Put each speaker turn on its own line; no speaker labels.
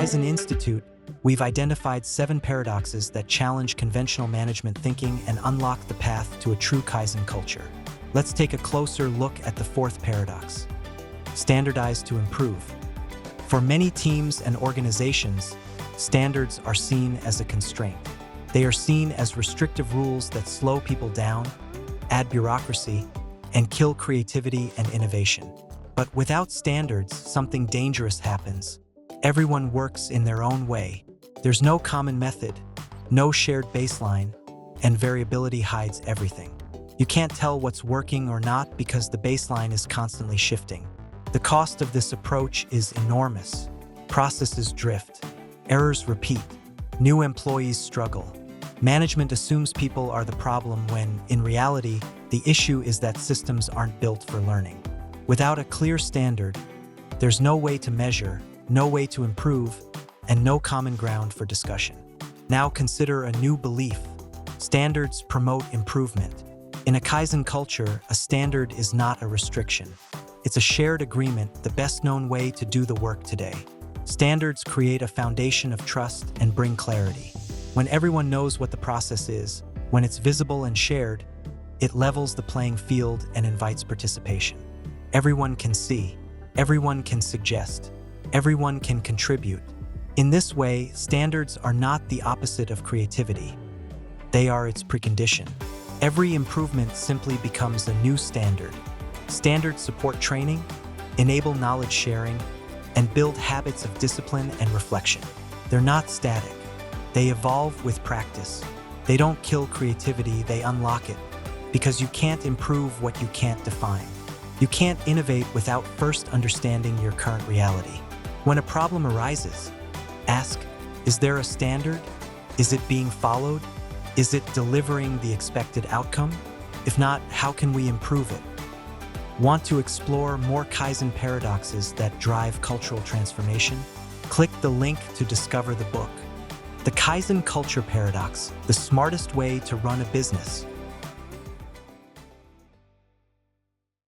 Kaizen Institute, we've identified 7 paradoxes that challenge conventional management thinking and unlock the path to a true Kaizen culture. Let's take a closer look at the 4th paradox. Standardize to improve. For many teams and organizations, standards are seen as a constraint. They are seen as restrictive rules that slow people down, add bureaucracy, and kill creativity and innovation. But without standards, something dangerous happens. Everyone works in their own way. There's no common method, no shared baseline, and variability hides everything. You can't tell what's working or not because the baseline is constantly shifting. The cost of this approach is enormous. Processes drift, errors repeat, new employees struggle. Management assumes people are the problem when, in reality, the issue is that systems aren't built for learning. Without a clear standard, there's no way to measure, no way to improve, and no common ground for discussion. Now consider a new belief. Standards promote improvement. In a Kaizen culture, a standard is not a restriction. It's a shared agreement, the best-known way to do the work today. Standards create a foundation of trust and bring clarity. When everyone knows what the process is, when it's visible and shared, it levels the playing field and invites participation. Everyone can see, everyone can suggest, everyone can contribute. In this way, standards are not the opposite of creativity. They are its precondition. Every improvement simply becomes a new standard. Standards support training, enable knowledge sharing, and build habits of discipline and reflection. They're not static. They evolve with practice. They don't kill creativity, they unlock it. Because you can't improve what you can't define. You can't innovate without first understanding your current reality. When a problem arises, ask, is there a standard? Is it being followed? Is it delivering the expected outcome? If not, how can we improve it? Want to explore more Kaizen paradoxes that drive cultural transformation? Click the link to discover the book. The Kaizen Culture Paradox, the smartest way to run a business.